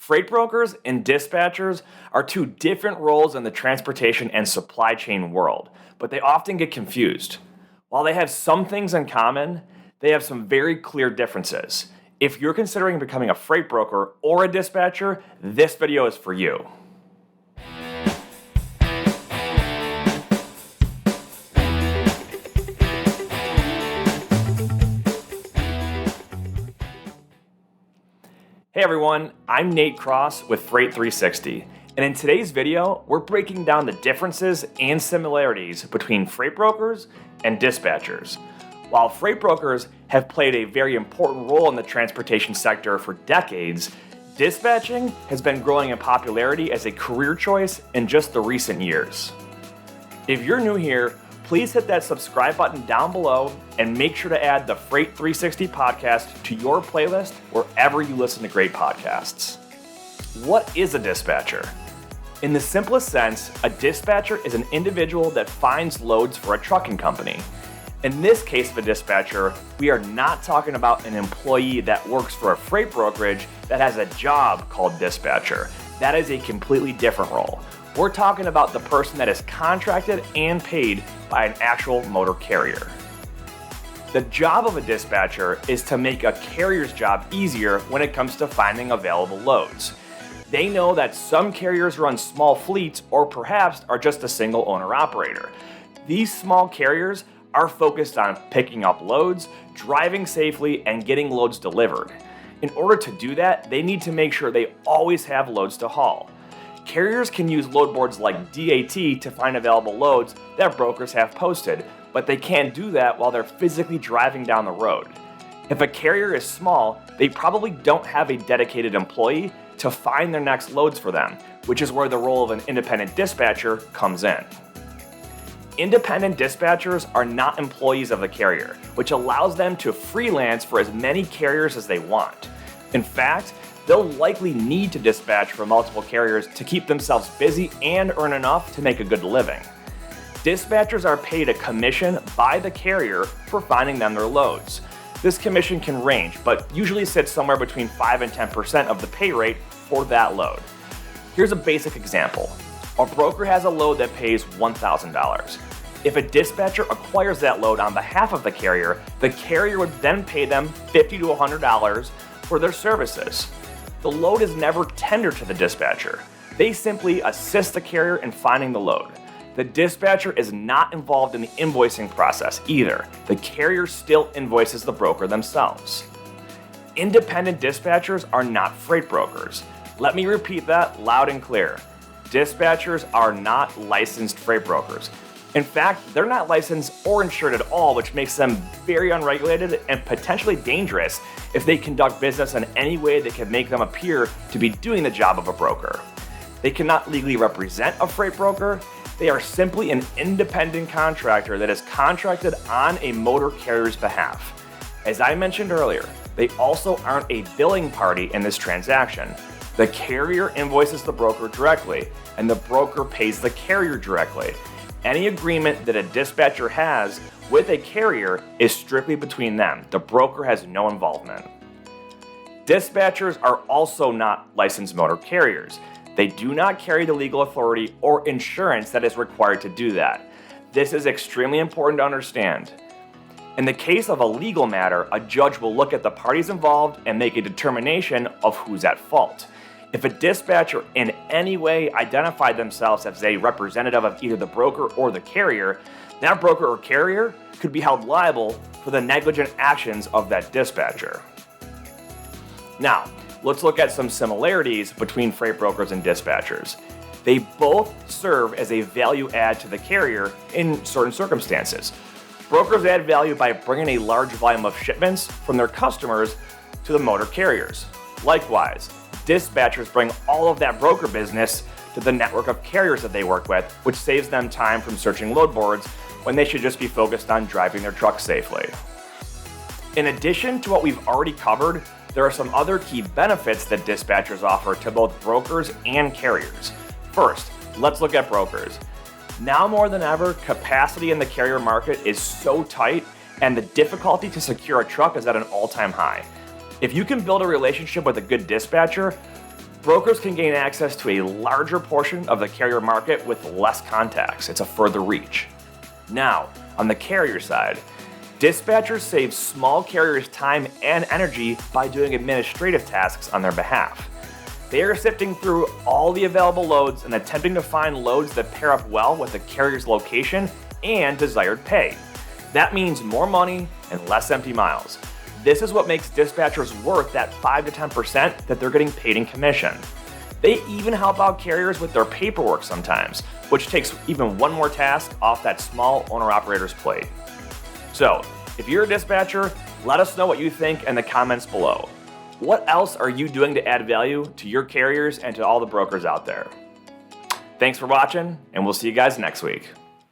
Freight brokers and dispatchers are two different roles in the transportation and supply chain world, but they often get confused. While they have some things in common, they have some very clear differences. If you're considering becoming a freight broker or a dispatcher, this video is for you. Hey everyone, I'm Nate Cross with Freight 360, and in today's video, we're breaking down the differences and similarities between freight brokers and dispatchers. While freight brokers have played a very important role in the transportation sector for decades, dispatching has been growing in popularity as a career choice in just the recent years. If you're new here, please hit that subscribe button down below and make sure to add the Freight 360 podcast to your playlist wherever you listen to great podcasts. What is a dispatcher? In the simplest sense, a dispatcher is an individual that finds loads for a trucking company. In this case of a dispatcher, we are not talking about an employee that works for a freight brokerage that has a job called dispatcher. That is a completely different role. We're talking about the person that is contracted and paid by an actual motor carrier. The job of a dispatcher is to make a carrier's job easier when it comes to finding available loads. They know that some carriers run small fleets or perhaps are just a single owner operator. These small carriers are focused on picking up loads, driving safely, and getting loads delivered. In order to do that, they need to make sure they always have loads to haul. Carriers can use load boards like DAT to find available loads that brokers have posted, but they can't do that while they're physically driving down the road. If a carrier is small, they probably don't have a dedicated employee to find their next loads for them, which is where the role of an independent dispatcher comes in. Independent dispatchers are not employees of the carrier, which allows them to freelance for as many carriers as they want. In fact, they'll likely need to dispatch for multiple carriers to keep themselves busy and earn enough to make a good living. Dispatchers are paid a commission by the carrier for finding them their loads. This commission can range, but usually sits somewhere between 5 and 10% of the pay rate for that load. Here's a basic example. A broker has a load that pays $1,000. If a dispatcher acquires that load on behalf of the carrier would then pay them $50 to $100 for their services. The load is never tendered to the dispatcher. They simply assist the carrier in finding the load. The dispatcher is not involved in the invoicing process either. The carrier still invoices the broker themselves. Independent dispatchers are not freight brokers. Let me repeat that loud and clear. Dispatchers are not licensed freight brokers. In fact, they're not licensed or insured at all, which makes them very unregulated and potentially dangerous if they conduct business in any way that can make them appear to be doing the job of a broker. They cannot legally represent a freight broker. They are simply an independent contractor that is contracted on a motor carrier's behalf. As I mentioned earlier, they also aren't a billing party in this transaction. The carrier invoices the broker directly, and the broker pays the carrier directly. Any agreement that a dispatcher has with a carrier is strictly between them. The broker has no involvement. Dispatchers are also not licensed motor carriers. They do not carry the legal authority or insurance that is required to do that. This is extremely important to understand. In the case of a legal matter, a judge will look at the parties involved and make a determination of who's at fault. If a dispatcher in any way identified themselves as a representative of either the broker or the carrier, that broker or carrier could be held liable for the negligent actions of that dispatcher. Now, let's look at some similarities between freight brokers and dispatchers. They both serve as a value add to the carrier in certain circumstances. Brokers add value by bringing a large volume of shipments from their customers to the motor carriers. Likewise, dispatchers bring all of that broker business to the network of carriers that they work with, which saves them time from searching load boards when they should just be focused on driving their truck safely. In addition to what we've already covered, there are some other key benefits that dispatchers offer to both brokers and carriers. First, let's look at brokers. Now more than ever, capacity in the carrier market is so tight and the difficulty to secure a truck is at an all-time high. If you can build a relationship with a good dispatcher, Brokers can gain access to a larger portion of the carrier market with less contacts. It's a further reach. Now, on the carrier side, dispatchers save small carriers time and energy by doing administrative tasks on their behalf. They are sifting through all the available loads and attempting to find loads that pair up well with the carrier's location and desired pay. That means more money and less empty miles. This is what makes dispatchers worth that 5 to 10% that they're getting paid in commission. They even help out carriers with their paperwork sometimes, which takes even one more task off that small owner-operator's plate. So, if you're a dispatcher, let us know what you think in the comments below. What else are you doing to add value to your carriers and to all the brokers out there? Thanks for watching, and we'll see you guys next week.